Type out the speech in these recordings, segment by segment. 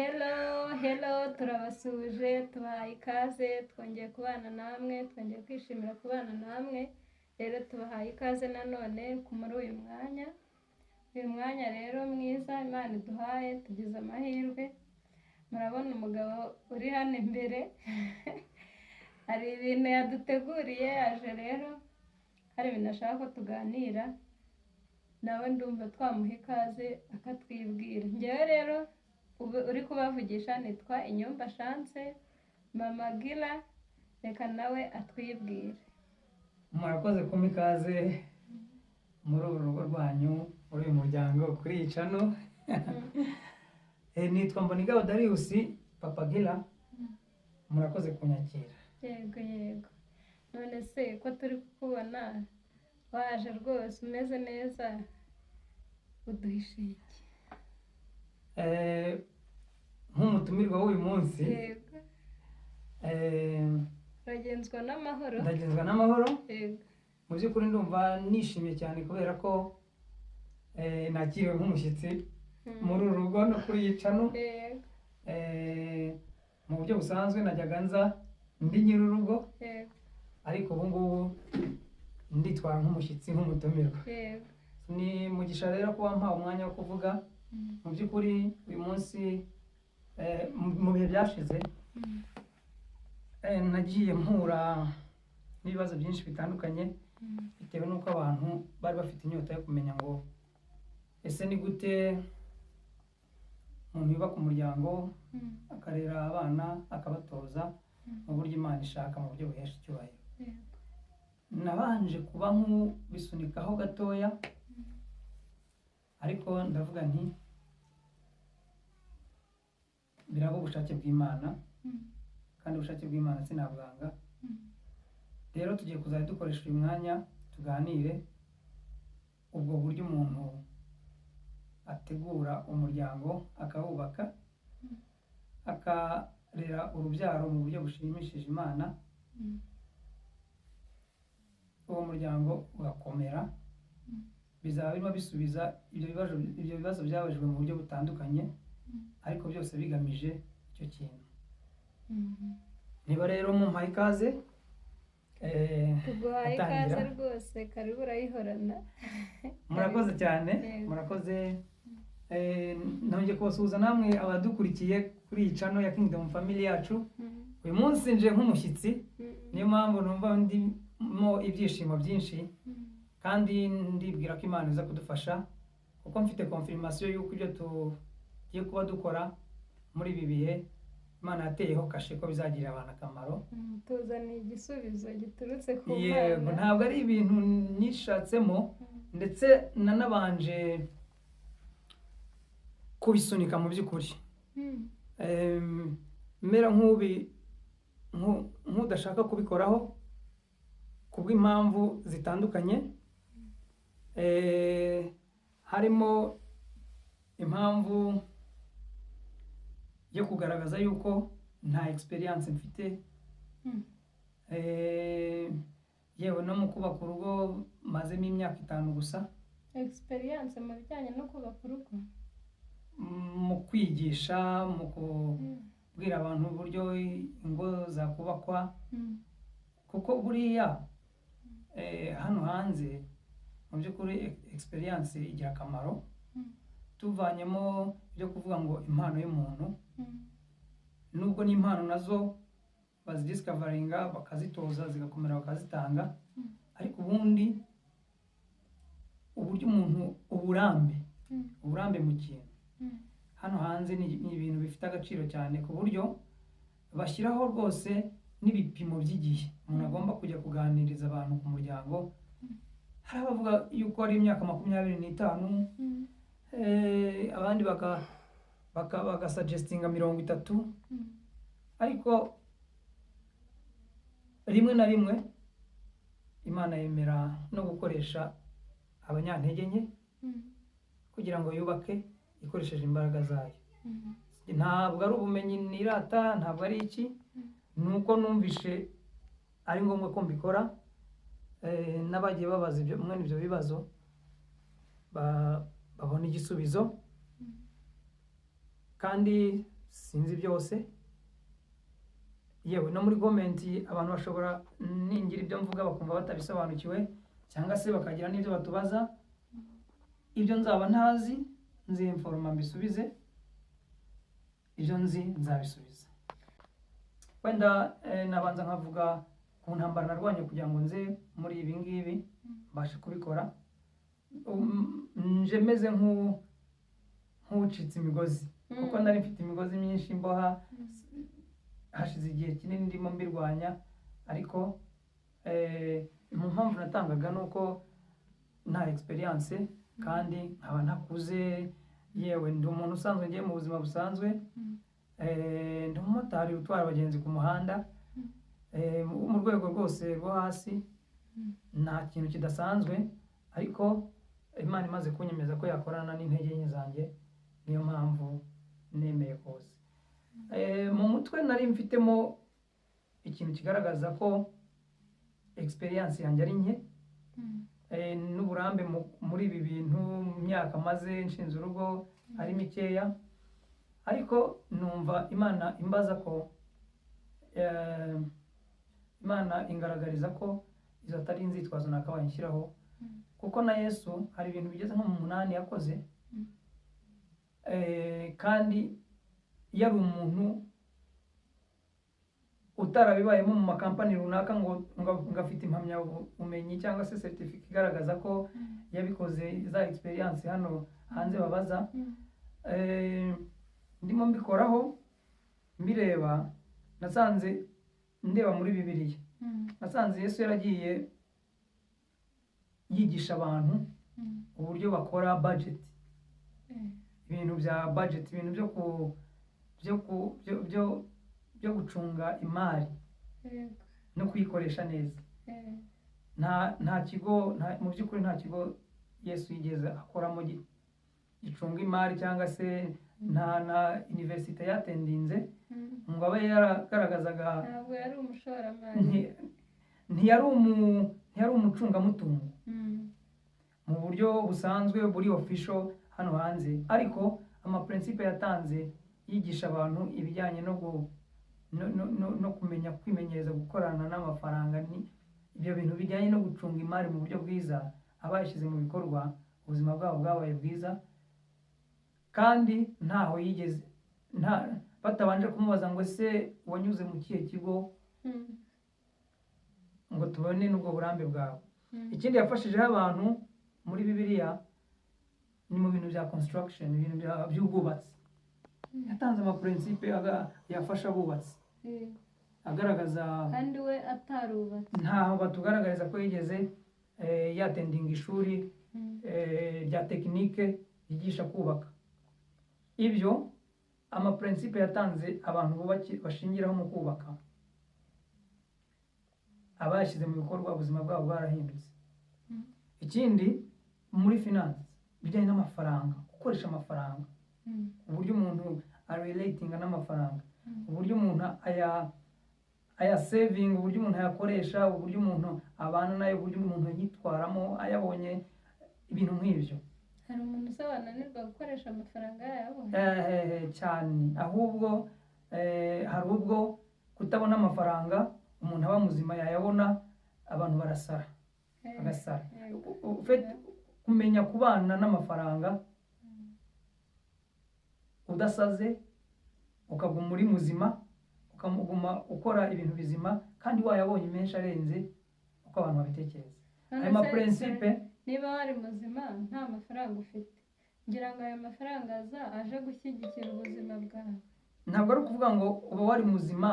Hello, hello, turabasuje, tubahaye ikaze, twongeye kubana namwe, twongeye kwishimira kubana namwe, rero tubahaye ikaze nanone muri uyu mwanya. Uyu mwanya rero mwiza Imana iduhaye, tugize amahirwe, murabona umugabo uri hano imbere, hari ibintu yaduteguriye, aje rero, hari ibintu ashaka ko tuganira, nawe ndumva twamuha ikaze akatwibwira. Njyewe rero ubu uri kubavugisha nitwa Inyumba Chance, Mama Gira, reka nawe atwibwire. Murakoze kumpa ikaze muri uru rugo rwanyu, muri uyu muryango, kuri iyi cano. Nitwa Mbonigaba Darius, Papa Gira, murakoze kunyakira. Yego yego, none se ko turi kukubona waje rwose umeze neza, uduhishiye iki? Nk'umutumirwa w'uyu munsi, Yego, uragenzwa n'amahoro? ndagenzwa n'amahoro. Yego, Mu by'ukuri ndumva nishimye cyane kubera ko nakiriwe nk'umushyitsi muri uru rugo no kuri iyi cano. yego, Mu buryo busanzwe najyaga nza ndi nyir'urugo, yego, ariko ubu ngubu nditwara nk'umushyitsi, nk'umutumirwa. yego, Ni mugisha rero kuba mpawe umwanya wo kuvuga. Mu by'ukuri uyu munsi mu bihe byashize nagiye mpura n'ibibazo byinshi bitandukanye, bitewe n'uko abantu bari bafite inyota yo kumenya ngo ese ni gute umuntu yubaka umuryango, akarera abana, akabatoza mu buryo Imana ishaka, mu buryo buhesha icyubahiro. yego, Nabanje kuba nk'ubisunikaho gatoya, ariko ndavuga nti biraba ubushake bw'Imana, kandi ubushake bw'Imana sinabwanga. Rero tugiye kuzajya dukoresha uyu mwanya tuganire ubwo buryo umuntu ategura umuryango, akawubaka, akarera urubyaro mu buryo bushimishije Imana, uwo muryango ugakomera. Bizaba birimo bisubiza ibyo bibazo byabajijwe mu buryo butandukanye, ariko byose bigamije icyo kintu. Niba rero mumpaye ikaze, tuguhaye ikaze atangira. rwose, karibu urayihorana. Murakoze cyane, Yego. murakoze. Nongeye kubasuhuza namwe abadukurikiye kuri iyi cano ya Kingdom Family yacu. Uyu munsi nje nk'umushyitsi, niyo mpamvu numva ndimo ibyishimo byinshi, kandi ndibwira ko Imana iza kudufasha, kuko mfite confirmation y'uko ibyo tugiye kuba dukora muri ibi bihe Imana yateyeho kashe ko bizagirira abantu akamaro. Tuzaniye igisubizo giturutse ku Yego, Mana. ntabwo ari ibintu nishatsemo, ndetse nanabanje kubisunika mu by'ukuri. Mera nk'udashaka kubikoraho kubw'impamvu zitandukanye. Harimo impamvu yo kugaragaza yuko nta experience mfite, yewe no mu kubaka urugo mazemo imyaka 5 gusa. Experience mu bijyanye no kubaka urugo? Mu kwigisha, mu kubwira abantu uburyo ingo zakubakwa, kuko buriya hano hanze mu by'ukuri experience igira akamaro. Tuvanyemo ibyo kuvuga ngo impano y'umuntu, nubwo n'impano nazo bazidiscoveringa, bakazitoza, zigakomera, bakazitanga, ariko ubundi uburyo umuntu uburambe mu kintu hano hanze ni ibintu bifite agaciro cyane, ku buryo bashyiraho rwose n'ibipimo by'igihe umuntu agomba kujya kuganiriza abantu ku muryango. Hari abavuga yuko ari imyaka 25, abandi bagasuggestinga 30, ariko rimwe na rimwe Imana yemera no gukoresha abanyantege nke kugira ngo yubake ikoresheje imbaraga zayo. Ntabwo ari ubumenyi nirata, ntabwo ari iki, nuko numvishe ari ngombwa ko mbikora. N'abagiye babaza ibyo bibazo babona igisubizo, kandi sinzi byose, yewe no muri gomenti abantu bashobora ningira ibyo mvuga bakumva batabisobanukiwe cyangwa se bakagira n'ibyo batubaza, ibyo nzaba ntazi nzimforoma mbisubize, ibyo nzi nzabisubiza. Wenda nabanza nkavuga ku ntambara narwanye kugira ngo nze muri ibi ngibi mbashe kubikora. Nje meze nk'ucitse imigozi kuko nari mfite imigozi myinshi mboha, hashize igihe kinini ndimo mbirwanya, ariko mu mpamvu natangaga ni uko nta experience kandi nkaba ntakuze, yewe ndi umuntu usanzwe ngiye mu buzima busanzwe, ndi umumotari utwara abagenzi ku muhanda, mu rwego rwose rwo hasi, nta kintu kidasanzwe, ariko Imana imaze kunyemeza ko yakorana n'intege nke zanjye, niyo mpamvu nemeye kose. Mu mutwe nari mfitemo ikintu kigaragaza ko experience yanjye ari nke, n'uburambe muri ibi bintu myaka maze nshinze urugo ari mikeya, ariko numva Imana imbaza ko Imana ingaragariza ko izo atari inzitwazo nakabaye nshyiraho, kuko na Yesu hari ibintu bigeze nko mu 8 yakoze, kandi yari umuntu utarabibayemo mu makampani runaka ngo afite impamyabumenyi cyangwa se certificate igaragaza ko yabikoze, za experience hano hanze babaza. Ndimo mbikoraho mbireba, nasanze ndeba muri Bibiliya, nasanze Yesu yaragiye yigisha abantu uburyo bakora budget, ibintu bya budget, ibintu byo gucunga imari no kuyikoresha neza. Nta kigo, mu by'ukuri nta kigo Yesu yigeze akoramo gicunga imari, cyangwa se nta universite yatendinze ngo abe yaragaragazaga, ntabwo yari umushoramari, ntiyari umucungamutungo mu buryo busanzwe buri official hano hanze, ariko amaprincipe yatanze yigisha abantu ibijyanye no kumenya kwimenyereza gukorana n'amafaranga, ni ibyo bintu bijyanye no gucunga imari mu buryo bwiza. Abayishyize mu bikorwa ubuzima bwabo bwabaye bwiza, kandi ntaho yigeze batabanje kumubaza ngo ese wanyuze mu kihe kigo ngo tubone n'ubwo burambe bwawe. Ikindi yafashijeho abantu muri Bibiliya ni mu bintu bya construction, ibintu by'ubwubatsi. Yatanze amaprincipe yafasha abubatsi, agaragaza, kandi we atarubatse, ntaho batugaragariza ko yigeze yatendinga ishuri rya tekinike yigisha kubaka. Ibyo amaprincipe yatanze abantu bashingiraho mu kubaka, abashyize mu bikorwa ubuzima bwabo bwarahindutse. Ikindi muri finance bijyanye n'amafaranga, gukoresha amafaranga, uburyo umuntu arelatinga n'amafaranga, uburyo umuntu aya saving, uburyo umuntu ayakoresha, uburyo umuntu abana nayo, uburyo umuntu yitwaramo ayabonye, ibintu nk'ibyo. Hari umuntu usobananirwa gukoresha amafaranga yayabonye cyane, ahubwo hari ubwo kutabona amafaranga umuntu aba muzima yayabona abantu barasara, bagasara. Kumenya kubana n'amafaranga udasaze, ukaguma uri muzima, ukaguma ukora ibintu bizima, kandi wayabonye menshi arenze uko abantu babitekereza. Ayo maprincipe, niba wari muzima nta mafaranga ufite, ngira ngo ayo mafaranga aje gushyigikira ubuzima bwawe. Ntabwo ari ukuvuga ngo uba wari muzima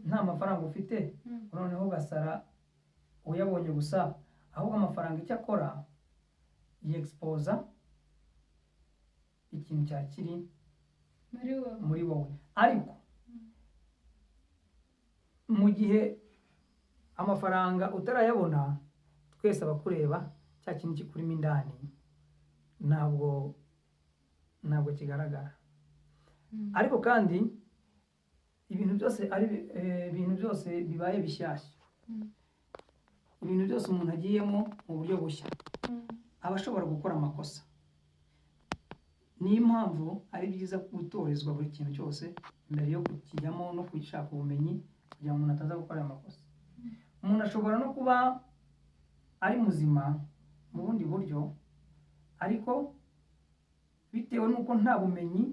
nta mafaranga ufite noneho ugasara uyabonye gusa, ahubwo amafaranga icyo akora yexposa ikintu cyakiri muri wowe. Ariko mu gihe amafaranga utarayabona, twese abakureba cya kintu kikurimo indani ntabwo kigaragara. Ariko kandi ibintu byose bibaye bishyashya, ibintu byose umuntu agiyemo mu buryo bushya, aba ashobora gukora amakosa. niyo mpamvu ari byiza gutorezwa buri kintu cyose mbere yo kukijyamo no gushaka ubumenyi kugira ngo umuntu ataza gukora amakosa. Umuntu ashobora no kuba ari muzima mu bundi buryo ariko bitewe n'uko nta bumenyi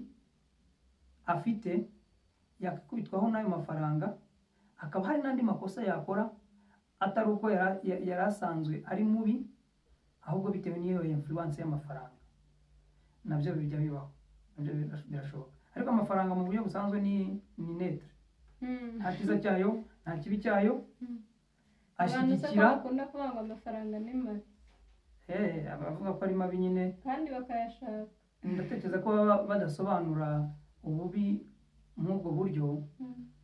afite yakubitwaho n'ayo mafaranga, hakaba hari n'andi makosa yakora atari uko yari asanzwe ari mubi, ahubwo bitewe n'iyo influence y'amafaranga. Nabyo bijya bibaho, nabyo birashoboka. Ariko amafaranga mu buryo busanzwe ni netre, nta cyiza cyayo nta kibi cyayo, ashyigikira. Abantu bakunda kuvuga ngo amafaranga ni mabi, abavuga ko ari mabi nyine kandi bakayashaka. Ndatekereza ko baba badasobanura ububi nk'ubwo buryo,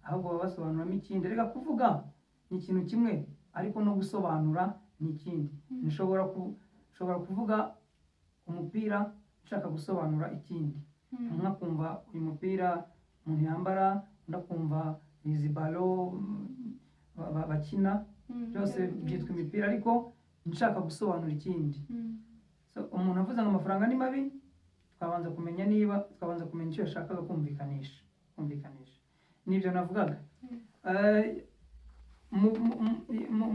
ahubwo baba basobanuramo ikindi. Reka kuvuga ni ikintu kimwe ariko no gusobanura ni ikindi. Nshobora kuvuga umupira nshaka gusobanura ikindi, nkakumva uyu mupira umuntu yambara, ndakumva izi balo bakina, byose byitwa imipira ariko nshaka gusobanura ikindi. So umuntu avuze ngo amafaranga ni mabi, twabanza kumenya icyo yashakaga kumvikanisha. Nibyo navugaga.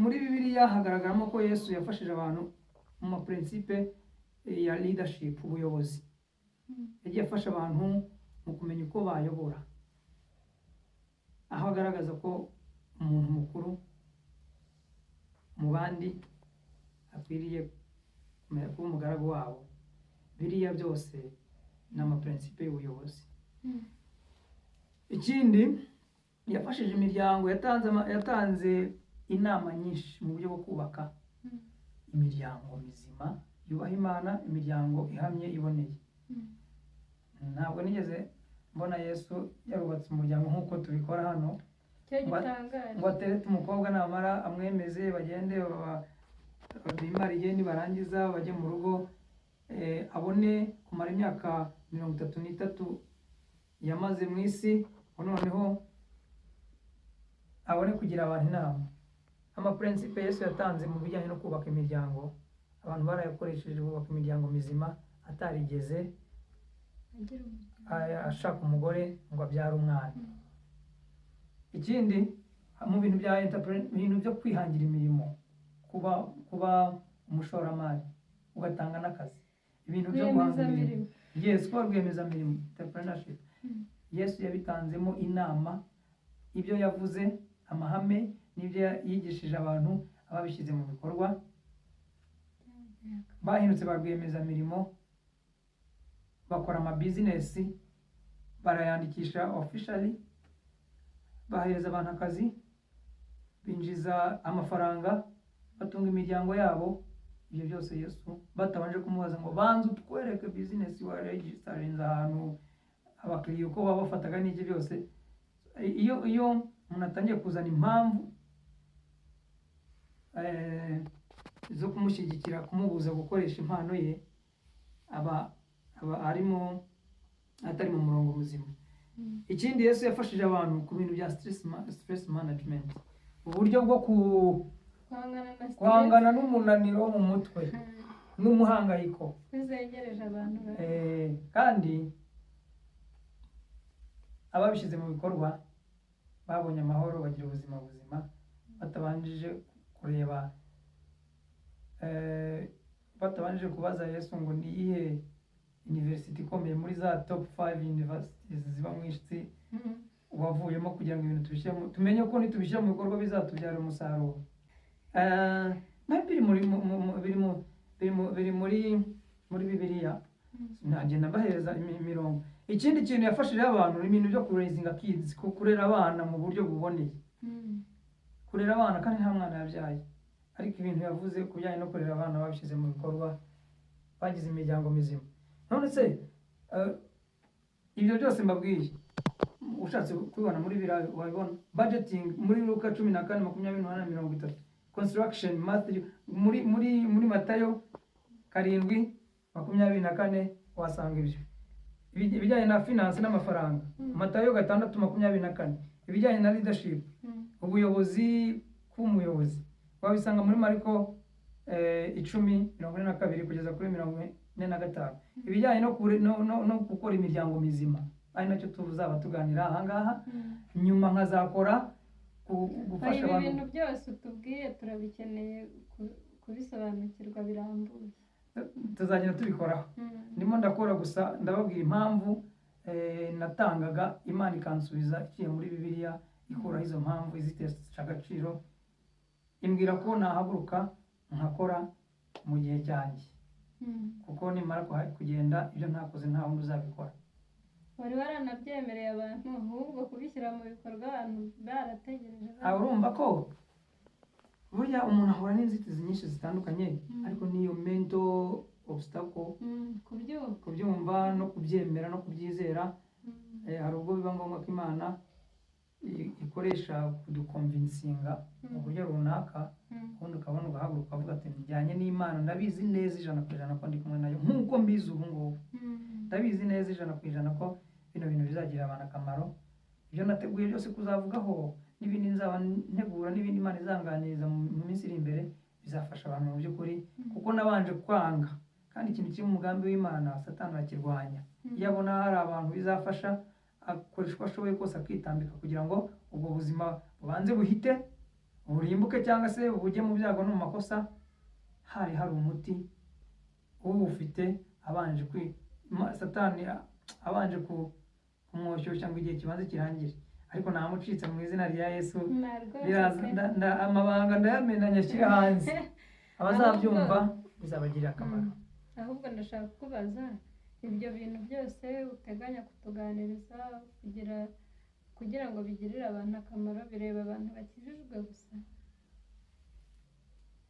Muri Bibiliya hagaragaramo ko Yesu yafashije abantu mu maprincipe ya leadership, ubuyobozi. Yagiye afasha abantu mu kumenya uko bayobora, aho agaragaza ko umuntu mukuru mu bandi akwiriye kuba umugaragu wabo. Biriya byose ni amaprincipe y'ubuyobozi. Ikindi, yafashije imiryango, yatanze inama nyinshi mu buryo bwo kubaka imiryango mizima yubaha Imana, imiryango ihamye iboneye. Ntabwo nigeze mbona Yesu yarubatse umuryango nk'uko tubikora hano, ngo aterete umukobwa namara amwemeze bagende bimariye, nibarangiza bajye mu rugo, abone kumara imyaka 33 yamaze mu isi, noneho abone kugira abantu inama. Amaprincipe Yesu yatanze mu bijyanye no kubaka imiryango, abantu barayakoresheje bubaka imiryango mizima, atarigeze ashaka umugore ngo abyare umwana. Ikindi, mu bintu byo kwihangira imirimo, kuba umushoramari ugatanga n'akazi, ibintu byo guhanga imirimo. Yes, kuba rwiyemezamirimo, entrepreneurship. Yesu yabitanzemo inama, ibyo yavuze, amahame n'ibyo yigishije abantu, ababishyize mu bikorwa, bahindutse ba rwiyemezamirimo, bakora amabizinesi, barayandikisha officially, bahereza abantu akazi, binjiza amafaranga, batunga imiryango yabo. Ibyo byose Yesu batabanje kumubaza ngo banze utwereke bizinesi waregistarinze ahantu, abakiriya uko baba bafataga n'iki byose. Iyo umuntu atangiye kuzana impamvu zo kumushyigikira, kumubuza gukoresha impano ye, aba atari mu murongo muzima. Ikindi, Yesu yafashije abantu ku bintu bya stress management, uburyo bwo guhangana n'umunaniro wo mu mutwe n'umuhangayiko bizegereje abantu. kandi ababishyize mu bikorwa babonye amahoro, bagira ubuzima buzima, batabanje kubaza Yesu ngo ni iyihe university ikomeye muri za top 5 universities ziba mu isi wavuyemo, kugira ngo ibintu tubishyiremo, tumenye ko nitubishyira mu bikorwa bizatubyara umusaruro. Biri muri Bibiliya, nagenda mbahereza imirongo. Ikindi kintu yafashije abantu ni ibintu byo raising kids, kurera abana mu buryo buboneye. Kurera abana kandi nta mwana yabyaye, ariko ibintu yavuze ku bijyanye no kurera abana babishyize mu bikorwa, bagize imiryango mizima. None se ibyo byose mbabwiye, ushatse kubibona muri Bibiliya wabibona. Budgeting muri Luka 14:28-30, construction Matthew, muri Matayo 7:24 wasanga ibyo. Ibijyanye na finance n'amafaranga, Matayo 6:24. Ibijyanye na leadership, ubuyobozi, k'umuyobozi, wabisanga muri Mariko 10:42 kugeza kuri 4 ibijyanye no gukora imiryango mizima ari nacyo tuzaba tuganira ahangaha nyuma nkazakora gufasha ibi abantu bintu byose utubwiye turabikeneye kubisobanukirwa birambuye tuzagenda tubikoraho ndimo ndakora gusa ndababwira impamvu natangaga Imana ikansubiza iciye muri Bibiliya ikuraho izo mpamvu izitesha agaciro imbwira ko nahaguruka nkakora mu gihe cyanjye kuko nimara kugenda ibyo ntakoze nta wundi uzabikora wari waranabyemereye abantu ahubwo kubishyira mu bikorwa abantu barategereje urumva ko burya umuntu ahura n'inzitizi nyinshi zitandukanye ariko n'iyo mental obstacle kubyumva no kubyemera no kubyizera hari ubwo biba ngombwa ko Imana ikoresha kudukonvinsinga mu buryo runaka ubundi ukabona ugahaguruka ukavuga ati njyanye n'Imana ndabizi neza 100% ko ndi kumwe nayo nk'uko mbizi ubu ngubu ndabizi neza 100% ko bino bintu bizagirira abantu akamaro ibyo nateguye byose kuzavugaho n'ibindi nzaba ntegura n'ibindi Imana izanganiriza mu minsi iri imbere bizafasha abantu mu by'ukuri kuko nabanje kwanga kandi ikintu kiri mu mugambi w'Imana Satani arakirwanya iyo abona hari abantu bizafasha akoresha uko ashoboye kose akitambika kugira ngo ubwo buzima bubanze buhite burimbuke cyangwa se bujye mu byago no mu makosa hari umuti uwufite abanje Satani abanje kumwoshyushya ngo igihe kibanze kirangire ariko namucitse mu izina rya Yesu amabanga ndayamenanya ashyira hanze abazabyumva bizabagirira akamaro ahubwo ndashaka kubaza ibyo bintu byose uteganya kutuganiriza kugira ngo bigirire abantu akamaro bireba abantu bakijijwe gusa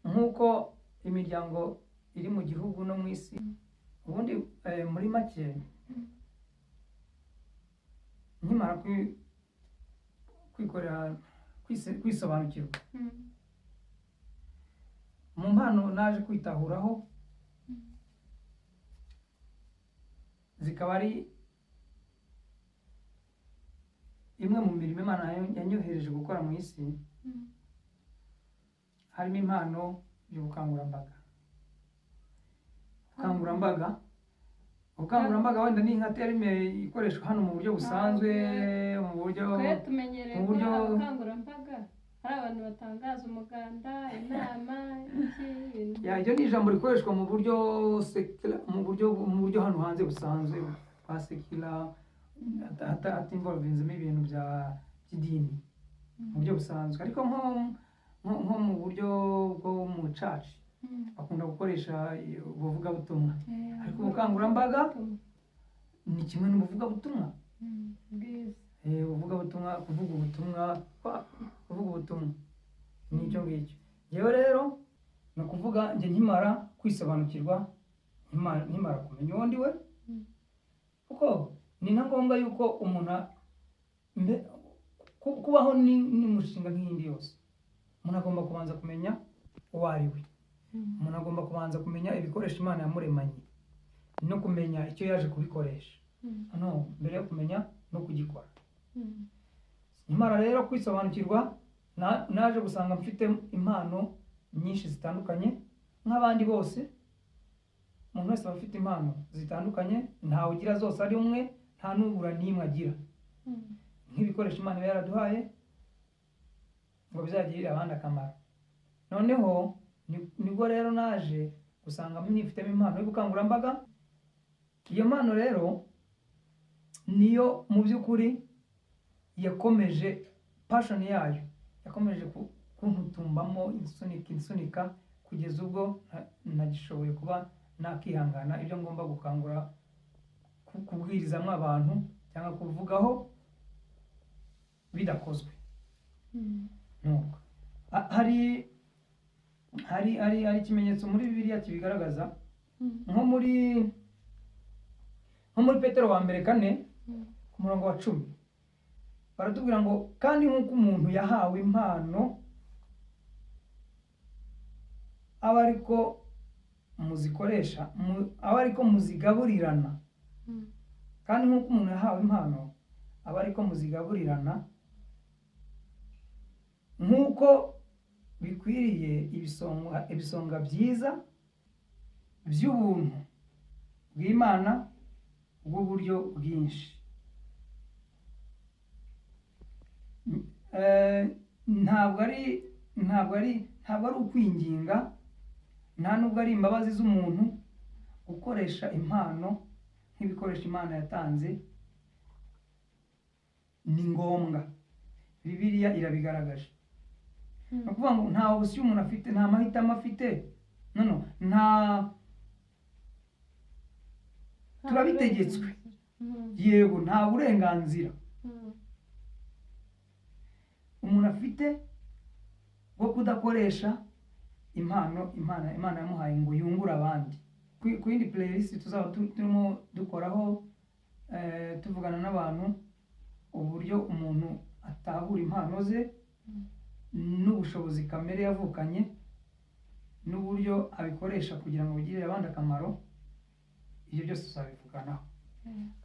nk'uko imiryango iri mu gihugu no mu isi ubundi muri make nkimara kwisobanukirwa mu mpano naje kwitahuraho zikaba ari imwe mu mirimo Imana yanyohereje gukora mu isi harimo impano ubukangurambaga wenda ni nka terime ikoreshwa hano mu buryo busanzwe mu buryo tumenyereye ubukangurambaga hari abantu batangaza umuganda inama iryo ni ijambo rikoreshwa mu buryo hano hanze busanzwe kwa sekila hatinvolvinzemo ibintu by'idini mu buryo busanzwe ariko nko mu buryo bwo mu church bakunda gukoresha ubuvugabutumwa ariko ubukangurambaga ni kimwe n'ubuvugabutumwa kuvuga ubutumwa nicyo ngicyo yewe rero ni ukuvuga njye nkimara kwisobanukirwa nkimara kumenya uwo ndi we kuko ni na ngombwa yuko umuntu kubaho n'umushinga nk'iyindi yose umuntu agomba kubanza kumenya uwo ari we umuntu agomba kubanza kumenya ibikoresho Imana yamuremanye no kumenya icyo yaje kubikoresha mbere yo kumenya no kugikora nyamara rero kwisobanukirwa naje gusanga mfite impano nyinshi zitandukanye nk'abandi bose umuntu wese aba afite impano zitandukanye ntawe ugira zose ari umwe nta n'ubura n'imwe agira nk'ibikoresho Imana iba yaraduhaye ngo bizagirire abandi akamaro noneho nibwo rero naje gusanga nifitemo impano y'ubukangurambaga iyo mpano rero niyo mu by'ukuri yakomeje passion yayo yakomeje kuntutumbamo insunika kugeza ubwo nagishoboye kuba nakihangana ibyo ngomba gukangura kubwirizamo abantu cyangwa kuvugaho bidakozwe nuko hari ikimenyetso muri Bibiliya kibigaragaza nko muri Petero wa mbere 4 ku murongo wa 10 baratubwira ngo kandi nk'uko umuntu yahawe impano aba ariko muzikoresha aba ariko muzigaburirana kandi nk'uko umuntu yahawe impano aba ariko muzigaburirana nk'uko bikwiriye ibisonga byiza by'ubuntu bw'Imana bw'uburyo bwinshi. Ntabwo ari ukwinginga, nta nubwo ari imbabazi z'umuntu gukoresha impano nk'ibikoresho Imana yatanze. Ni ngombwa, Bibiliya irabigaragaje. Ni ukuvuga ngo nta option umuntu afite, nta mahitamo afite, turabitegetswe, yego nta burenganzira umuntu afite bwo kudakoresha impano Imana yamuhaye ngo yungure abandi. Ku yindi playlist tuzaba turimo dukoraho tuvugana n'abantu uburyo umuntu atahura impano ze n'ubushobozi kamere yavukanye n'uburyo abikoresha kugira ngo bigirire abandi akamaro. Ibyo byose tuzabivuganaho.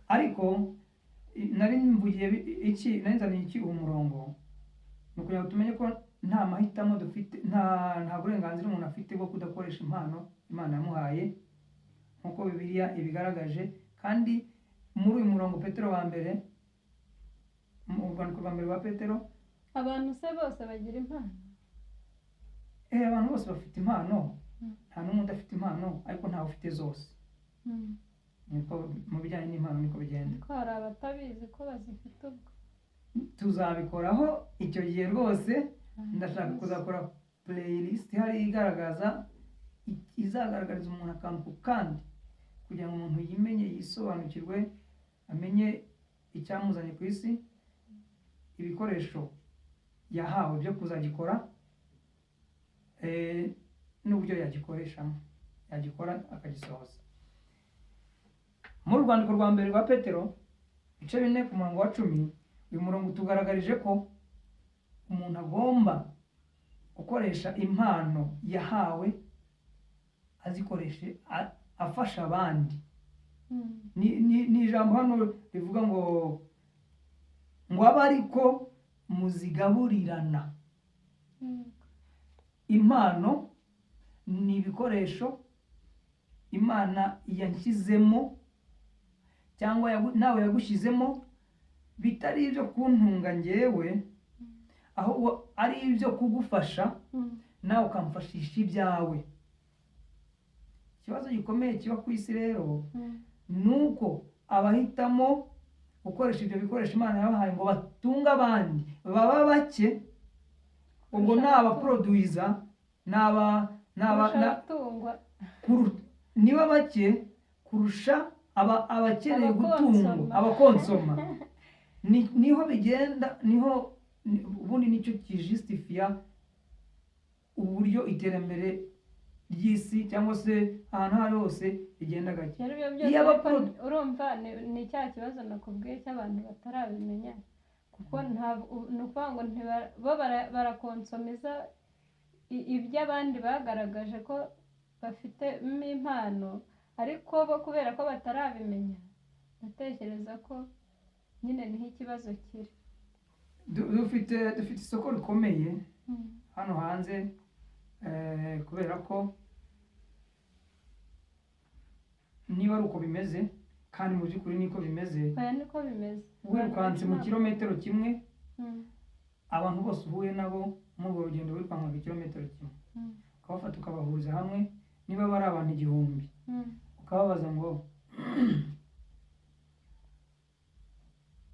Ariko nari nzaniye iki umurongo, ni ukugira ngo tumenye ko nta mahitamo dufite, nta burenganzira umuntu afite bwo kudakoresha impano Imana yamuhaye nk'uko Bibiliya ibigaragaje. Kandi muri uyu murongo Petero wa mbere, mu rwandiko rwa mbere rwa Petero, abantu se bose bagira impano? Abantu bose bafite impano, nta n'umwe udafite impano, ariko ntawe ufite zose. Niko mu bijyanye n'impano niko bigenda. Ko hari abatabizi ko bazifite ubwo. Tuzabikoraho icyo gihe rwose. Ndashaka kuzakora playlist hari izagaragariza umuntu akantu ku kandi, kugira ngo umuntu yimenye, yisobanukirwe, amenye icyamuzanye ku isi, ibikoresho yahawe byo kuzagikora, n'uburyo yagikoreshamo, yagikora akagisohoza. Muri urwandiko rwa mbere rwa Petero ibice 4 ku murongo wa 10, uyu murongo tugaragarije ko umuntu agomba gukoresha impano yahawe, azikoreshe afasha abandi. Ni ijambo hano rivuga ngo abe ariko muzigaburirana. Impano ni ibikoresho Imana yanshyizemo cyangwa nawe yagushyizemo, bitari ibyo kuntunga njyewe, ahubwo ari ibyo kugufasha nawe ukamfashisha ibyawe. Ikibazo gikomeye kiba ku isi rero nuko abahitamo gukoresha ibyo bikoresho Imana yabahaye ngo batunge abandi baba bake, ubwo n'abaproduiza niba bake kurusha abakeneye gutungwa, abakonsoma. Niho bigenda, niho ubundi nicyo kijustifia uburyo iterambere ry'isi cyangwa se ahantu hari hose igenda gake. Urumva ni cya kibazo nakubwiye cy'abantu batarabimenya, kuko ni ukuvuga ngo bo barakonsomeza iby'abandi bagaragaje ko bafite impano, ariko bo kubera ko batarabimenya, ndatekereza ko nyine niho ikibazo kiri. Dufite isoko rikomeye hano hanze, kubera ko niba ari uko bimeze, kandi mu by'ukuri niko bimeze, wirukanse mu kilometero kimwe, abantu bose uhuye nabo muri urwo rugendo wirukankaga ikilometero kimwe, ukabafata ukabahuriza hamwe, niba bari abantu 1000, ukababaza ngo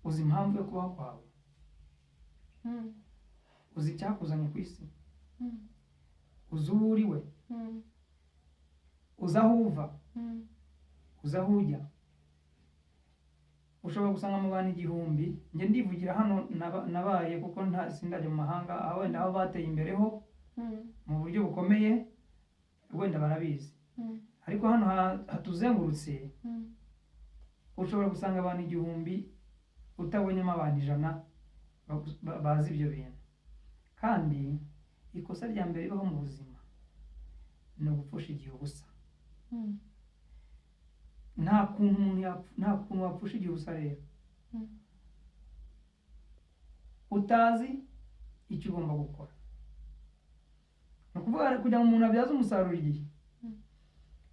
uzi impamvu yo kubaho kwawe, uzi icyakuzanye ku isi, uzi uwo uriwe, uzi aho uva, uzi aho ujya. Ushobora gusanga mu bantu 1000, njye ndivugira hano nabaye kuko sindajya mu mahanga, aho wenda aho bateye imbere ho mu buryo bukomeye wenda barabizi, ariko hano hatuzengurutse ushobora gusanga abantu 1000 utabonyemo abantu 100 bazi ibyo bintu. Kandi ikosa rya mbere ribaho mu buzima ni ugupfusha igihe ubusa. Nta kuntu wapfusha igihe ubusa rero utazi icyo ugomba gukora. Ni ukuvuga kugira ngo umuntu abyaze umusaruro igihe,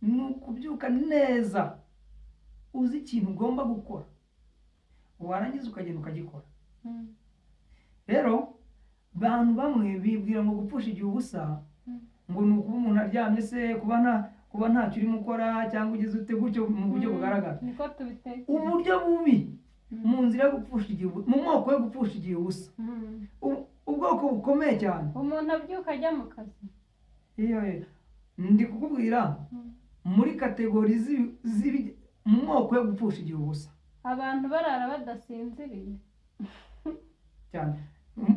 ni ukubyuka neza uzi ikintu ugomba gukora warangiza ukagenda ukagikora. Rero bantu bamwe bibwira ngo gupfusha igihe ubusa ngo ni ukuba umuntu aryamye se kuba ntacyo urimo ukora cyangwa ugeze ute gutyo mu buryo bugaragara. niko tubitekereza. Uburyo bubi mu nzira yo gupfusha igihe mu moko yo gupfusha igihe ubusa, ubwoko bukomeye cyane. Umuntu abyuka ajya mu kazi. Ndi kukubwira muri kategori mu moko yo gupfusha igihe ubusa. Abantu barara badasinziriye cyane.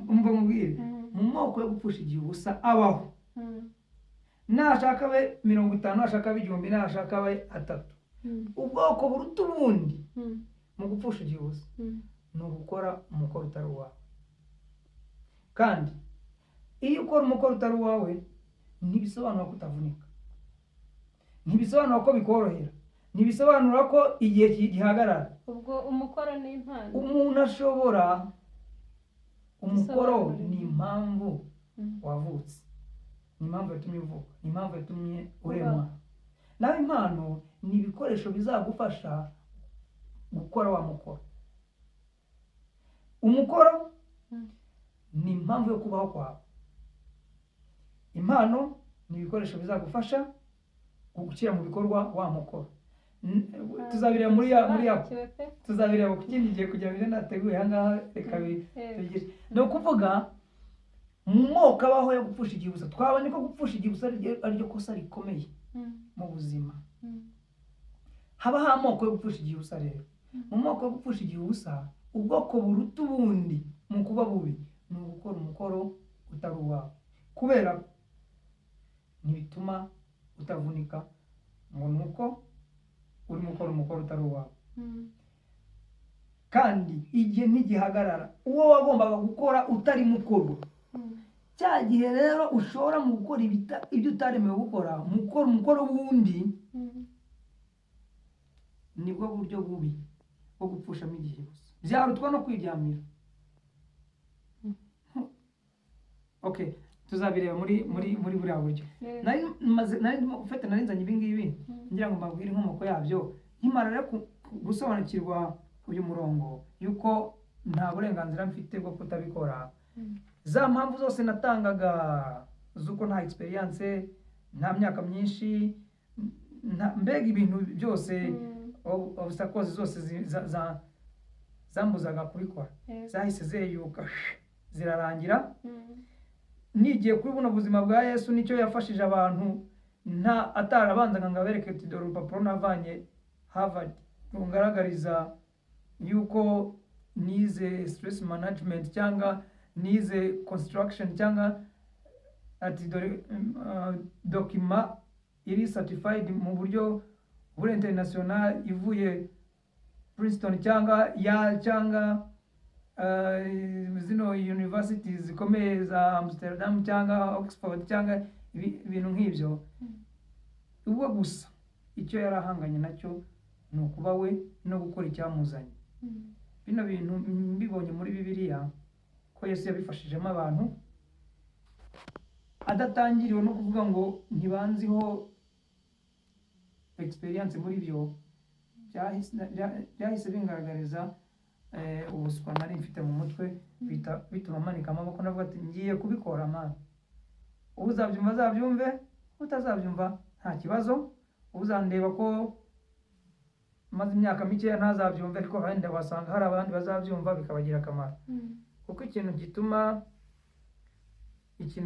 Umva mubwire, mu moko yo gupfusha igihe ubusa abaho. Nashaka abe 50, nashaka abe 1000, nashaka abe 3. Ubwoko buruta ubundi mu gupfusha igihe ubusa ni ugukora umukoro utari uwawe. Kandi iyo ukora umukoro utari uwawe ntibisobanura ko utavunika, ntibisobanura ko bikorohera, ntibisobanura ko igihe gihagarara. Ubwo umukoro ni impano. Umuntu ashobora, umukoro ni impamvu wavutse, ni impamvu yatumye uvuka, ni impamvu yatumye uremwa. Nawe impano ni ibikoresho bizagufasha gukora wa mukoro. Umukoro ni impamvu yo kubaho kwawe. Impano ni ibikoresho bizagufasha gushyira mu bikorwa wa mukoro. Tuzabireba tuzabireba ku kindi gihe kugira ngo nateguye ahangaha reka tugire. Ni ukuvuga mu moko abaho yo gupfusha igihe ubusa. Twabonye ko gupfusha igihe ubusa ariryo kosa rikomeye mu buzima. Habaho amoko yo gupfusha igihe ubusa rero. Mu moko yo gupfusha igihe ubusa, ubwoko buruta ubundi mu kuba bubi ni ugukora umukoro utari uwawe. Kubera ntibituma utavunika ngo ni uko urimo ukora umukoro utari uwawe. Kandi igihe ntigihagarara. Uwo wagombaga gukora utari mukoro, cya gihe rero ushobora mu gukora ibyo utaremewe gukora, mukora umukoro wundi, nibwo buryo bubi bwo gupfushamo igihe gusa. Byarutwa no kwiryamira. Okay, tuzabireba muri buriya buryo. Nari nzanye ibi ngibi ngira ngo mbabwire inkomoko yabyo. Nkimara rero gusobanukirwa uyu murongo yuko nta burenganzira mfite bwo kutabikora, za mpamvu zose natangaga z'uko nta experience, nta myaka myinshi, mbega ibintu byose obstacles zose zambuzaga kubikora zahise zeyuka zirarangira. Nigiye kuri buno buzima bwa Yesu, nicyo yafashije abantu atarabanzaga ngo abereke ati dore urupapuro navanye Harvard rungaragariza yuko nize stress management cyangwa nize construction cyangwa ati dore document iri certified mu buryo buri international ivuye Princeton cyangwa Yale cyangwa zino universities zikomeye za Amsterdam cyangwa Oxford cyangwa ibintu nk'ibyo. Ubwo gusa icyo yarahanganye nacyo ni ukuba we no gukora icyamuzanye. Bino bintu mbibonye muri Bibiliya ko Yesu yabifashijemo abantu adatangiriwe no kuvuga ngo ntibanziho experience muri byo. Byahise bingaragariza ubuswa nari mfite mu mutwe, bituma manika amaboko navuga ati ngiye kubikora mana. Uzabyumva azabyumve, utazabyumva nta kibazo. Uzandeba ko maze imyaka mike ntazabyumve, ariko kandi wasanga hari abandi bazabyumva bikabagira akamaro. Kuko ikintu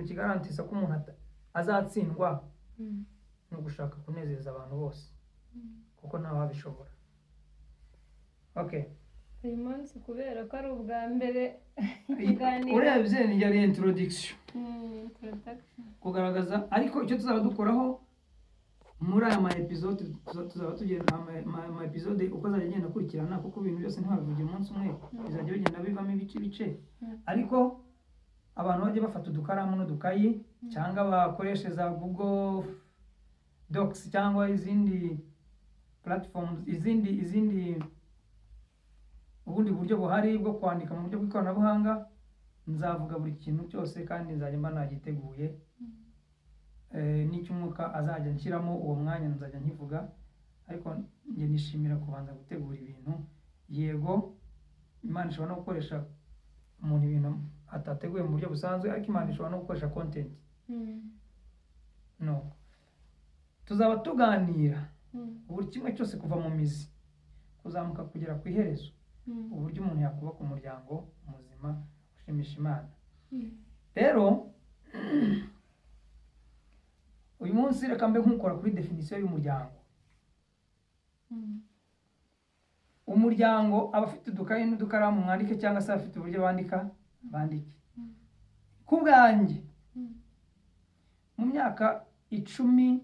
kigarantisa ko umuntu azatsindwa ni ugushaka kunezeza abantu bose, kuko ntawe wabishobora. Okay, uyu munsi kubera ko ari ubwa mbere urebye ni yari introduction kugaragaza, ariko icyo tuzaba dukoraho muri aya episode tuzaba tugenda ama episode uko azajya agenda akurikirana, kuko ibintu byose ntiwabivugira umunsi umwe, bizajya bigenda bivamo ibice. Ariko abantu bajye bafata udukaramu n'udukayi cyangwa bakoreshe za Google Docs cyangwa izindi platforms, izindi ubundi buryo buhari bwo kwandika mu buryo bw'ikoranabuhanga. Nzavuga buri kintu cyose kandi nzajya mba nagiteguye, n'icy'umwuka azajya nshyiramo uwo mwanya nzajya nkivuga. ariko njye nishimira kubanza gutegura ibintu. Yego Imana ishobora no gukoresha umuntu ibintu atateguye mu buryo busanzwe, ariko Imana ishobora no gukoresha content. No, tuzaba tuganira buri kimwe cyose kuva mu mizi kuzamuka kugera ku iherezo, uburyo umuntu yakubaka umuryango muzima ushimisha Imana. Rero uyu munsi reka mbe nkukora kuri definisiyo y'umuryango. Umuryango aba afite udukayi n'udukaramu mwandike, cyangwa se abafite uburyo bandika bandike. Ku bwanjye mu myaka 12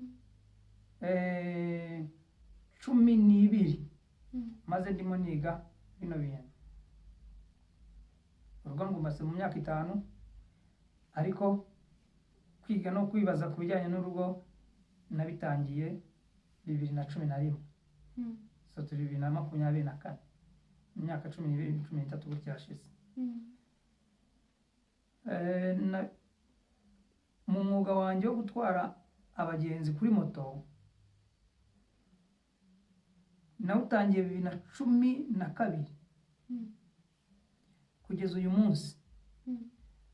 maze ndimo niga bino bintu, urugo ngumaze mu myaka 5, ariko kwiga no kwibaza ku bijyanye n'urugo nabitangiye 2011. So turi 2024, imyaka 12-13 gutya yashize. Mu mwuga wanjye wo gutwara abagenzi kuri moto nawutangiye 2012 kugeza uyu munsi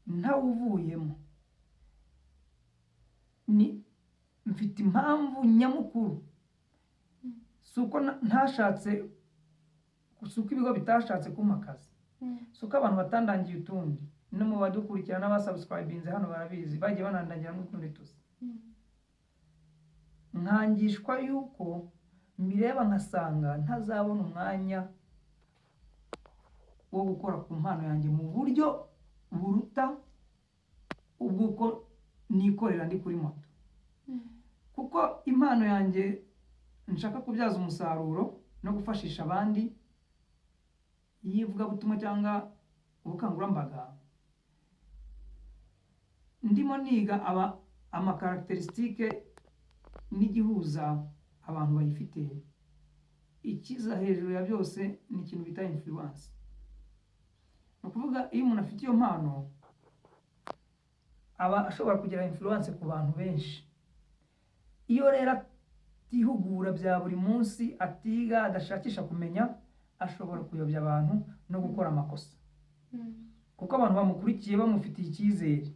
ntawuvuyemo. Ni mfite impamvu nyamukuru, suko ntashatse, suko ibigo bitashatse kumpa akazi, suko abantu batandangiye utundi. No mu badukurikira n'abasubscribinze hano barabizi, bagiye banandangira n'utundi tuzi. Nkangishwa yuko mbireba nkasanga ntazabona umwanya wo gukora ku mpano yanjye mu buryo buruta ubwuko nikorera ndi kuri moto. Kuko impano yanjye nshaka kubyaza umusaruro no gufashisha abandi yivugabutumwa cyangwa ubukangurambaga, ndimo niga amakarakterisitike n'igihuza abantu bayifite. Ikiza hejuru ya byose ni ikintu bita influence. Ni ukuvuga iyo umuntu afite iyo mpano aba ashobora kugira influence ku bantu benshi. Iyo rero atihugura bya buri munsi, atiga, adashakisha kumenya, ashobora kuyobya abantu no gukora amakosa, kuko abantu bamukurikiye bamufitiye icyizere.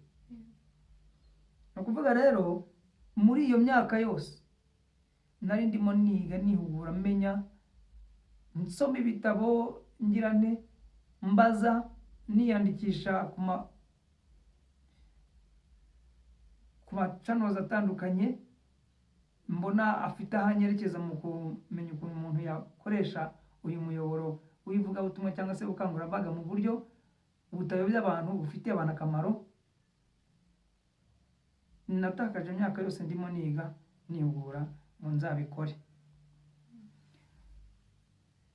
Ni ukuvuga rero muri iyo myaka yose nari ndimo niga, nihugura, menya, nsoma ibitabo, ngirane, mbaza, niyandikisha ku channels atandukanye, mbona afite ahanyerekeza mu kumenya ukuntu umuntu yakoresha uyu muyoboro w'ivugabutumwa cyangwa se ubukangurambaga mu buryo butayobya abantu, bufitiye abantu akamaro. Natakaje imyaka yose ndimo niga, nihugura ngo nzabikore.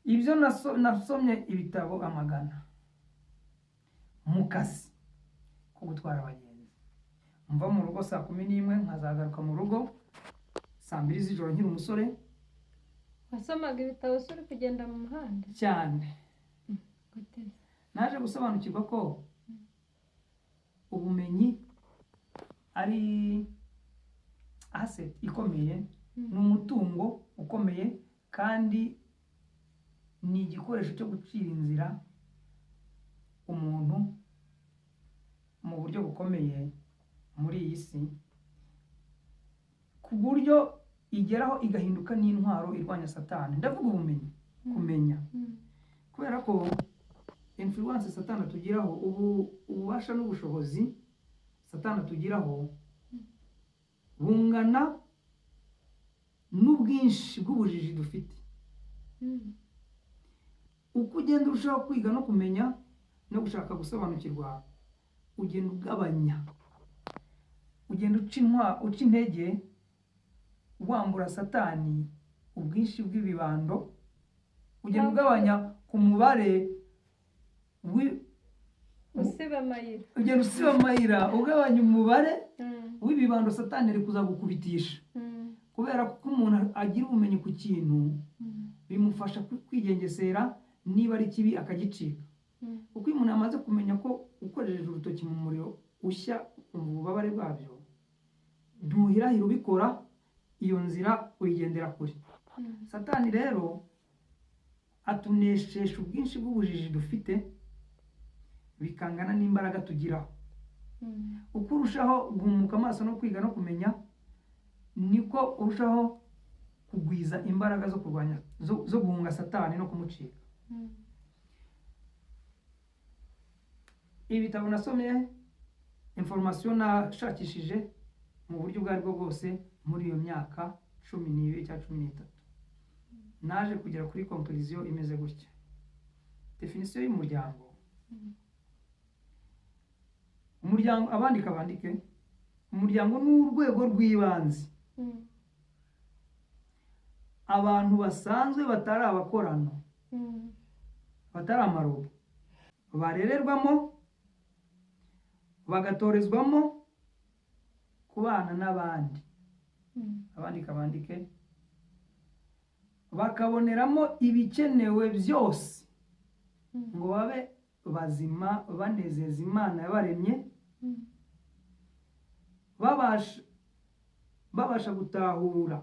Ibyo nasomye ibitabo amagana mu kazi ko gutwara abagenzi. Mva mu rugo saa 11 nkazagaruka mu rugo saa 2 z'ijoro nkiri umusore. Wasomaga ibitabo uri kugenda mu muhanda cyane. Naje gusobanukirwa ko ubumenyi ari asset ikomeye, ni umutungo ukomeye, kandi ni igikoresho cyo gucira inzira umuntu mu buryo bukomeye muri iyi si, ku buryo igeraho igahinduka n'intwaro irwanya Satani. Ndavuga ubumenyi, kumenya, kubera ko influence Satani atugiraho, ububasha n'ubushobozi Satani atugiraho bungana n'ubwinshi bw'ubujiji dufite. Uko ugenda urushaho kwiga no kumenya no gushaka gusobanukirwa, ugenda ugabanya, ugenda uca intege, wambura Satani ubwinshi bw'ibibando, ugenda ugabanya ku mubare ugenda usiba amayira, ugabanya umubare w'ibibando Satani ari kuzagukubitisha. Kubera ko umuntu agira ubumenyi ku kintu bimufasha kwigengesera, niba ari kibi akagicika. Kuko iyo umuntu amaze kumenya ko ukoresheje urutoki mu muriro ushya ukumva ububabare bwabyo, ntuhirahira ubikora, iyo nzira uyigendera kure. satani rero atuneshesha ubwinshi bw'ubujiji dufite bikangana n'imbaraga tugiraho. Uko urushaho guhumuka amaso no kwiga no kumenya, niko urushaho kugwiza imbaraga zo kurwanya zo guhunga satani no kumucika. Ibitabo nasomye, information nashakishije mu buryo ubwo aribwo bwose muri iyo myaka 12 cyangwa 13, naje kugera kuri conclusion imeze gutya. Definition y'umuryango. Umuryango, abandika bandike, umuryango ni urwego rw'ibanze abantu basanzwe batari abakorano, batari amarobo, barererwamo, bagatorezwamo kubana n'abandi. Abandika bandike, bakaboneramo ibikenewe byose ngo babe bazima, banezeza Imana yabaremye, babasha gutahura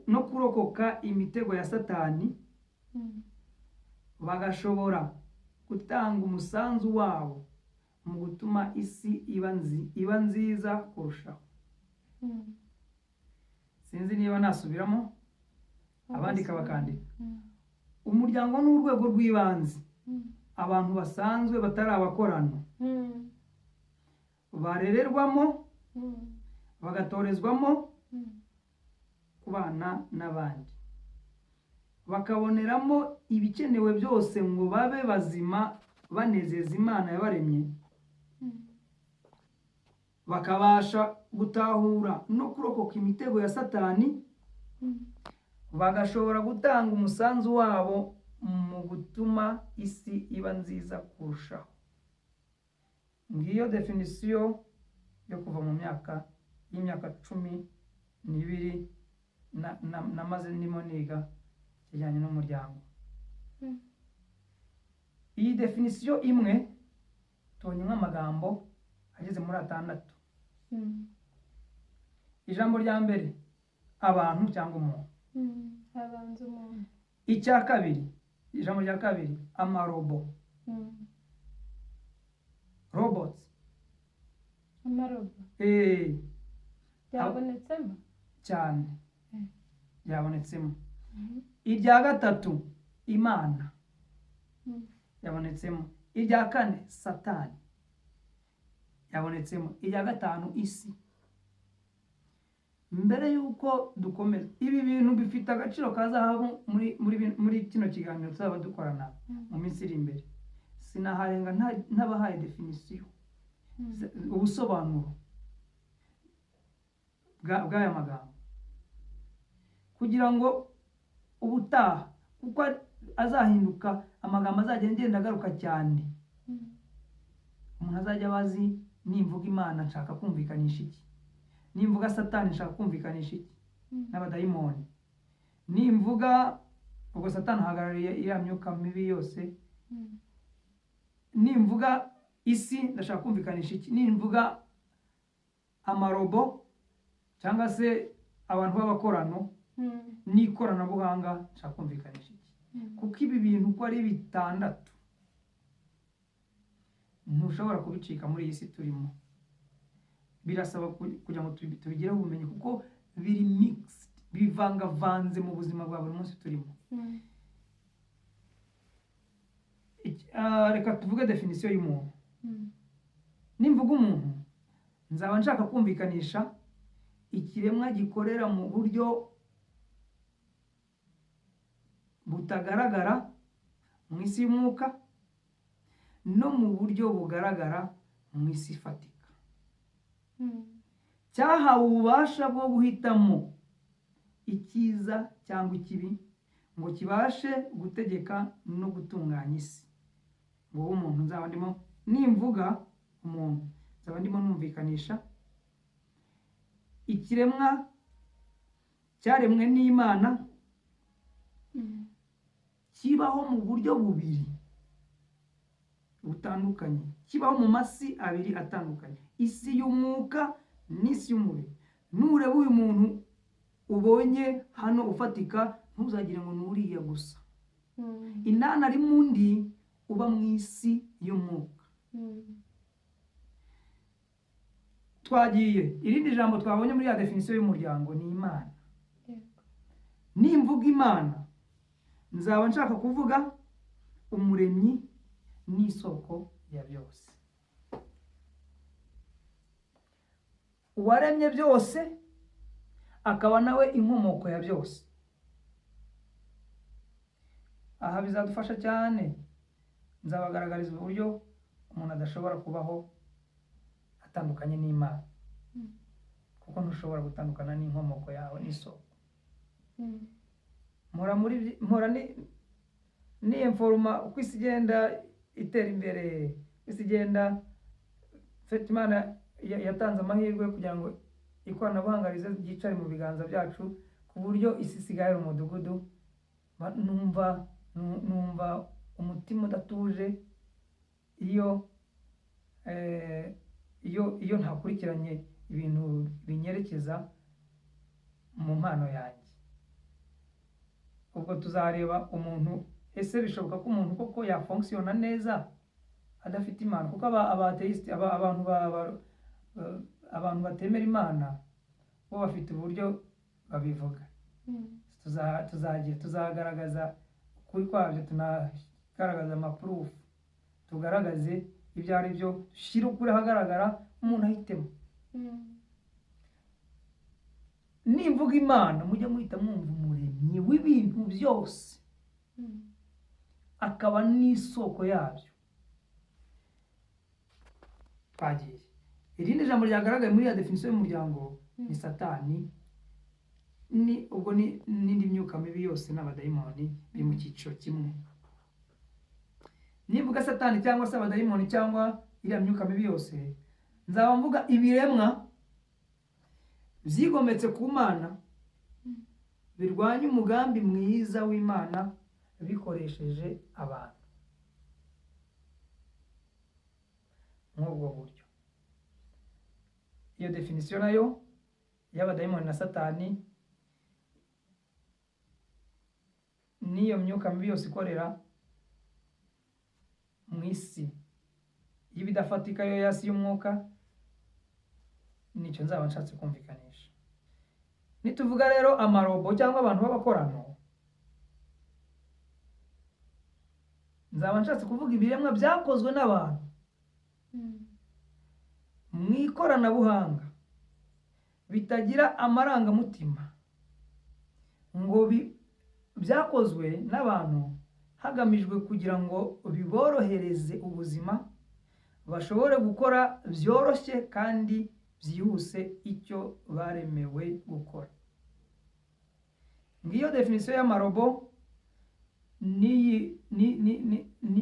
no kurokoka imitego ya satani, bagashobora gutanga umusanzu wabo mu gutuma isi iba nziza kurushaho. Sinzi niba nasubiramo, abandika bakandika. Umuryango ni urwego rw'ibanze abantu basanzwe batari abakorano barererwamo, bagatorezwamo kubana n'abandi, bakaboneramo ibikenewe byose ngo babe bazima, banezeza Imana yabaremye, bakabasha gutahura no kurokoka imitego ya satani, bagashobora gutanga umusanzu wabo mu gutuma isi iba nziza kurushaho. Ngiyo definition yo kuva mu myaka 12 namaze ndimo niga kijyanye n'umuryango. Iyi definition imwe tubonye nk'amagambo ageze muri 6. Ijambo rya mbere, abantu cyangwa umuntu. Abanza umuntu. Icya kabiri, ijambo rya kabiri, amarobo. Robots. Amarobo. Byabonetsemo cyane. Byabonetsemo. Irya gatatu, Imana. Yabonetsemo. Irya kane, Satani. Yabonetsemo. Irya gatanu, isi. Mbere yuko dukomeza, ibi bintu bifite agaciro ka zahabu muri kino kiganiro tuzaba dukorana mu minsi iri imbere. Sinaharenga ntabahaye definition, ubusobanuro bw'aya magambo, kugira ngo ubutaha, kuko azahinduka, amagambo azajya ngenda agaruka cyane, umuntu azajya abazi, nimvuga Imana nshaka kumvikanisha iki, nimvuga Satani nshaka kumvikanisha iki n'abadayimoni, nimvuga ubwo Satani ahagarariye iriya myuka mibi yose, nimvuga isi ndashaka kumvikanisha iki, nimvuga amarobo cyangwa se abantu b'abakorano n'ikoranabuhanga nshaka kumvikanisha iki. Kuko ibi bintu uko ari 6 ntushobora kubicika muri iyi si turimo. Birasaba kugira ngo tubigireho ubumenyi, kuko biri mixed, bivangavanze mu buzima bwa buri munsi turimo. Reka tuvuge definition y'umuntu. Nimvuga umuntu, nzaba nshaka kumvikanisha ikiremwa gikorera mu buryo butagaragara mu isi y'umwuka no mu buryo bugaragara mu isi ifatika, cyahawe ububasha bwo guhitamo icyiza cyangwa ikibi ngo kibashe gutegeka no gutunganya isi. Ngo umuntu nzaba ndimo, nimvuga umuntu nzaba ndimo numvikanisha ikiremwa cyaremwe n'Imana, kibaho mu buryo bubiri butandukanye, kibaho mu masi abiri atandukanye, isi y'umwuka n'isi y'umubiri. Nureba uyu muntu ubonye hano ufatika ntuzagire ngo ni uriya gusa. Inani ari mu ndi uba mu isi y'umwuka. Twagiye irindi jambo twabonye muri ya definisiyo y'umuryango ni Imana. Nimvuga Imana nzaba nshaka kuvuga umuremyi n'isoko ya byose, uwaremye byose akaba nawe inkomoko ya byose. Aha bizadufasha cyane, nzabagaragariza uburyo umuntu adashobora kubaho atandukanye n'Imana, kuko ntushobora gutandukana n'inkomoko yawe n'isoko. Mpora niyemforoma uko isi igenda itera imbere, isi igenda Imana yatanze amahirwe kugira ngo ikoranabuhanga rize ryicare mu biganza byacu, ku buryo isi isigaye mu mudugudu. Numva umutima udatuje iyo ntakurikiranye ibintu binyerekeza mu mpano yanjye. Ubwo tuzareba umuntu, ese bishoboka ko umuntu koko yafunkisiyona neza adafite Imana? Kuko abateisite, abantu batemera Imana bo bafite uburyo babivuga. Tuzagaragaza ukuri kwabyo, tunagaragaza amapurufu, tugaragaze ibyo ari byo, dushyire ukuri ahagaragara, umuntu ahitemo. Nimvuga Imana mujye muhita mwumva umuremyi w'ibintu byose, akaba n'isoko yabyo. Twagiye irindi jambo ryagaragaye muri ya definisiyo y'umuryango ni Satani, ubwo n'indi myuka mibi yose n'abadayimoni biri mu cyiciro kimwe. Nivuga Satani cyangwa se abadayimoni cyangwa iriya myuka mibi yose, nzaba mvuga ibiremwa byigometse ku Mana birwanya umugambi mwiza w'Imana bikoresheje abantu. Nk'ubwo buryo iyo definisiyo nayo y'abadayimoni na Satani n'iyo myuka mibi yose ikorera mu isi y'ibidafatika yo yasi y'umwuka, nicyo nzaba nshatse kumvikanisha. Nituvuga rero amarobo cyangwa abantu b'abakorano, nzaba nshatse kuvuga ibiremwa byakozwe n'abantu mu ikoranabuhanga, bitagira amarangamutima, ngo byakozwe n'abantu hagamijwe kugira ngo biborohereze ubuzima, bashobore gukora byoroshye kandi byihuse icyo baremewe gukora. Ngiyo definisiyo y'amarobo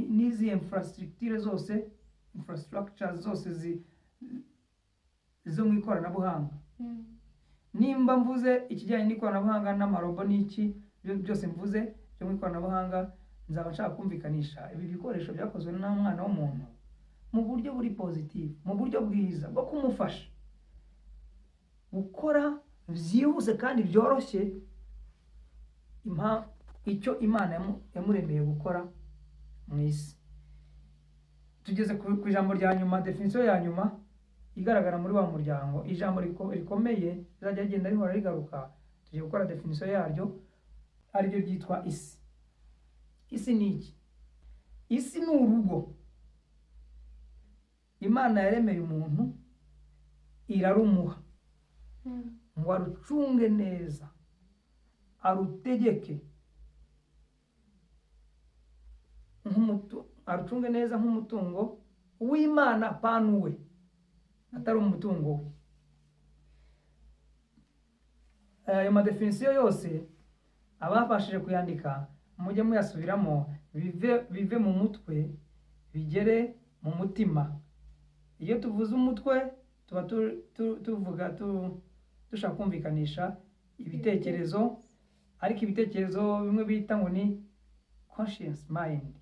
n'izi infrastructure zose zo mu ikoranabuhanga. Nimba mvuze ikijyanye n'ikoranabuhanga n'amarobo n'iki byose mvuze byo mu ikoranabuhanga, nzaba nshaka kumvikanisha ibi bikoresho byakozwe n'umwana w'umuntu mu buryo buri positive, mu buryo bwiza bwo kumufasha gukora byihuse kandi byoroshye icyo Imana yamuremeye gukora mu isi. Tugeze ku ijambo rya nyuma, definisiyo ya nyuma igaragara muri wa muryango, ijambo rikomeye rizajya rigenda rihora rigaruka. Tugiye gukora definisiyo yaryo, ariryo ryitwa isi. Isi ni iki? Isi ni urugo Imana yaremeye umuntu, irarumuha ngo arucunge neza, arutegeke arucunge neza nk'umutungo w'Imana panuwe, atari umutungo we. Ayo madefinisiyo yose abafashije kuyandika mujye muyasubiramo, bive mu mutwe bigere mu mutima. Iyo tuvuze umutwe tuba tuvuga dushaka kumvikanisha ibitekerezo, ariko ibitekerezo bimwe bita ngo ni conscious mind,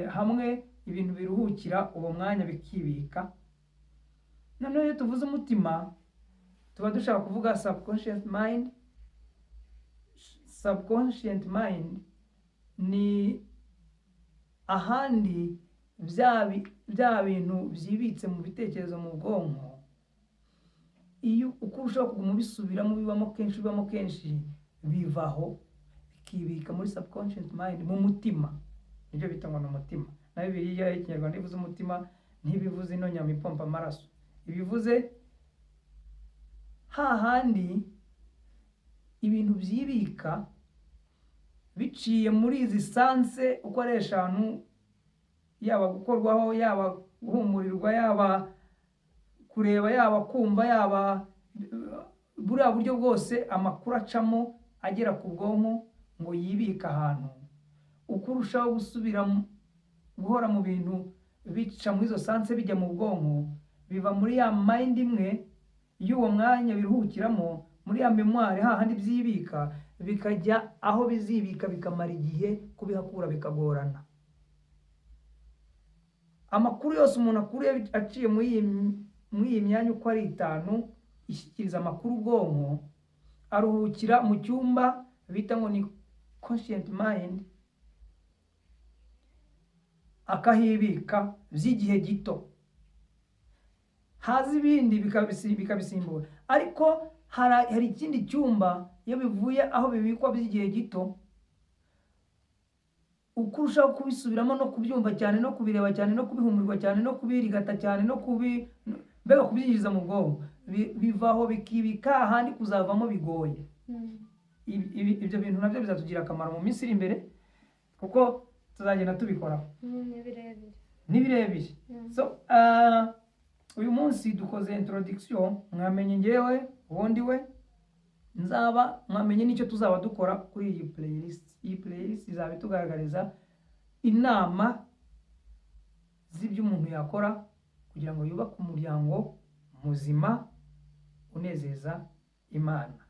hamwe ibintu biruhukira uwo mwanya bikibika. Noneho iyo tuvuze umutima tuba dushaka kuvuga subconscious mind. Subconscious mind ni ahandi bya bintu byibitse mu bitekerezo mu bwonko, iyo uko urushaho kuguma ubisubiramo bibamo kenshi bivaho bikibika muri subconscious mind, mu mutima. Nibyo bita ngo ni umutima. Na Bibiliya y'Ikinyarwanda ivuze umutima ntibivuze ino nyama ipompa amaraso, ibivuze hahandi ibintu byibika biciye muri izi sanse uko ari eshanu, yaba gukorwaho, yaba guhumurirwa, yaba kureba, yaba kumva, yaba buriya buryo bwose amakuru acamo agera ku bwonko ngo yibika ahantu. Uko urushaho guhora mu bintu bica muri izo sanse bijya mu bwonko, biva muri ya mind imwe y'uwo mwanya biruhukiramo, muri ya memoire hahandi byibika, bikajya aho bizibika bikamara igihe kubihakura bikagorana. Amakuru yose umuntu akuye aciye muri iyi myanya uko ari 5 ishyikiriza amakuru ubwonko, aruhukira mu cyumba bita ngo ni conscient mind, akahibika by'igihe gito, haza ibindi bikabisimbura. Ariko hari ikindi cyumba iyo bivuye aho bibikwa by'igihe gito, uko urushaho kubisubiramo no kubyumva cyane no kubireba cyane no kubihumurirwa cyane no kubirigata cyane no mbega kubyinjiza mu bwonko, bivaho bikibika ahandi kuzavamo bigoye. Ibyo bintu nabyo bizatugira akamaro mu minsi iri imbere, kuko tuzagenda tubikoraho. Ni birebire. So uyu munsi dukoze introduction, mwamenye ngewe ubundi we nzaba, mwamenye n'icyo tuzaba dukora kuri iyi playlist. Iyi playlist izaba itugaragariza inama z'ibyo umuntu yakora kugira ngo yubake umuryango muzima unezeza Imana.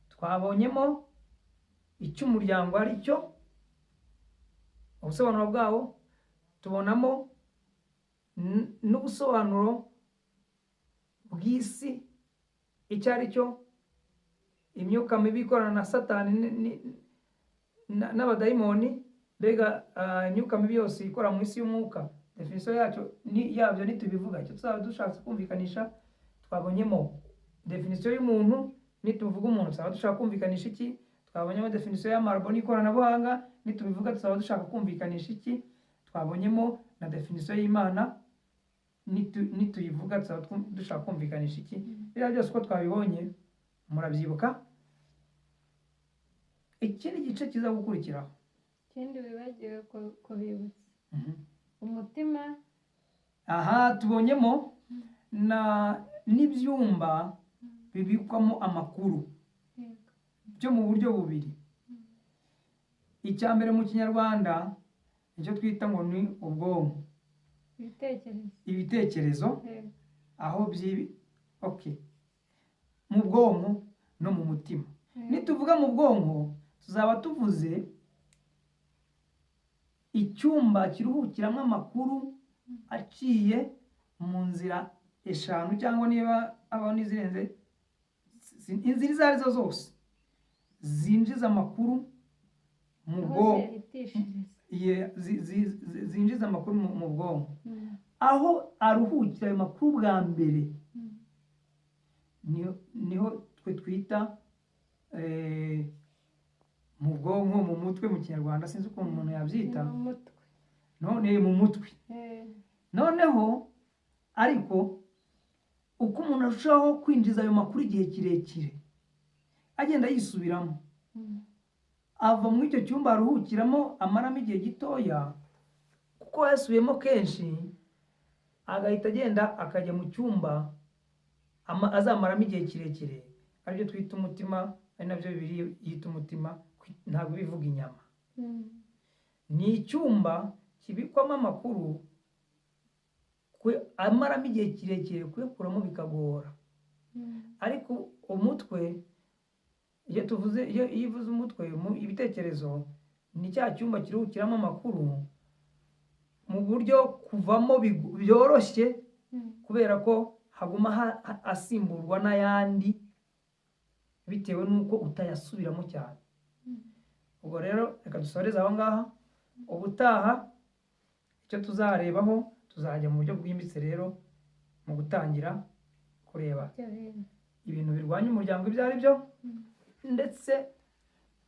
Twabonyemo icyo umuryango ari cyo, ubusobanuro bwawo, tubonamo n'ubusobanuro bw'isi icyo ari cyo, imyuka mibi ikorana na Satani n'abadayimoni, mbega imyuka mibi yose ikora mu isi y'umwuka, definition yabyo nitubivuga. Icyo tuzaba dushaka kumvikanisha, twabonyemo definition y'umuntu, nituvuga umuntu tuzaba dushaka kumvikanisha iki. Twabonyemo definition y'amarbo n'ikoranabuhanga, nitubivuga tuzaba dushaka kumvikanisha iki. Twabonyemo na definition y'Imana, nituyivuga tuzaba dushaka kumvikanisha iki. Biriya byose uko twabibonye murabyibuka. Ikindi gice kiza gukurikiraho, ikindi wibagiwe kubibutsa, umutima. Aha tubonyemo n'ibyumba bibikwamo amakuru byo mu buryo bubiri. Icya mbere mu Kinyarwanda icyo twita ngo ni ubwonko, ibitekerezo, aho mu bwonko no mu mutima. Nituvuga mu bwonko tuzaba tuvuze icyumba kiruhukiramo amakuru aciye mu nzira eshanu, cyangwa niba abaho n'izirenze, inzira izo arizo zose zinjiza amakuru mu bwonko, zinjiza amakuru mu bwonko. Aho aruhukira ayo makuru bwa mbere niho twe twita mu bwonko, mu mutwe mu Kinyarwanda, sinzi ukuntu umuntu yabyita, none mu mutwe. Noneho ariko uko umuntu arushaho kwinjiza ayo makuru igihe kirekire, agenda yisubiramo, ava muri icyo cyumba aruhukiramo amaramo igihe gitoya, kuko yasubiyemo kenshi, agahita agenda akajya mu cyumba azamaramo igihe kirekire, aribyo twita umutima. Ari nabyo Bibiliya yita umutima, ntabwo bivuga inyama. Ni icyumba kibikwamo amakuru, amaramo igihe kirekire, kuyakuramo bikagora. Ariko umutwe, iyo ivuze umutwe, ibitekerezo ni cya cyumba kiruhukiramo amakuru mu buryo kuvamo byoroshye, kubera ko haguma asimburwa n'ayandi bitewe n'uko utayasubiramo cyane. Ubwo rero reka dusoreze aho ngaha, ubutaha icyo tuzarebaho tuzajya mu buryo bwimbitse rero mu gutangira kureba ibintu birwanya umuryango ibyo ari byo, ndetse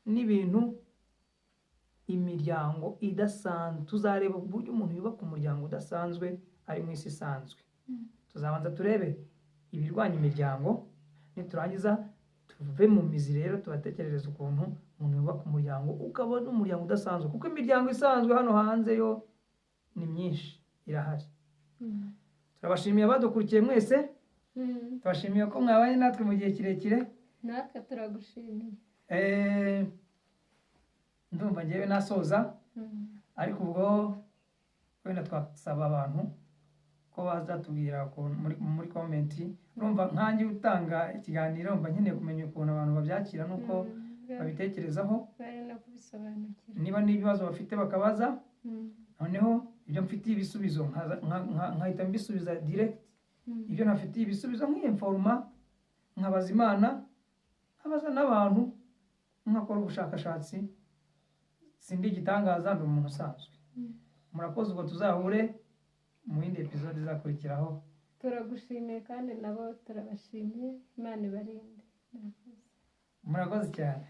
n'ibintu imiryango idasanzwe. Tuzareba uburyo umuntu yubaka umuryango udasanzwe ari mu isi isanzwe. Tuzabanza turebe ibirwanya imiryango, niturangiza tuve mu mizi rero tubatekerereza ukuntu umuntu yubaka umuryango ukabona umuryango udasanzwe, kuko imiryango isanzwe hano hanze yo ni myinshi irahari. Turabashimiye abadukurikiye mwese, tubashimiye ko mwabaye natwe mu gihe kirekire. natwe turagushimiye. Ndumva ngewe nasoza, ariko ubwo wenda twasaba abantu ko bazatubwira muri komenti. Urumva nkanjye utanga ikiganiro mba nkeneye kumenya ukuntu abantu babyakira n'uko babitekerezaho, niba n'ibibazo bafite bakabaza, noneho ibyo mfitiye ibisubizo nkahita mbisubiza direct, ibyo ntafitiye ibisubizo nk'informa nkabaza Imana, nkabaza n'abantu, nkakora ubushakashatsi. Sindi igitangaza, ndi umuntu usanzwe. Murakoze, ubwo tuzahure mu yindi episode izakurikiraho. Turagushimiye kandi nabo turabashimiye. Imana ibarinde. Murakoze cyane.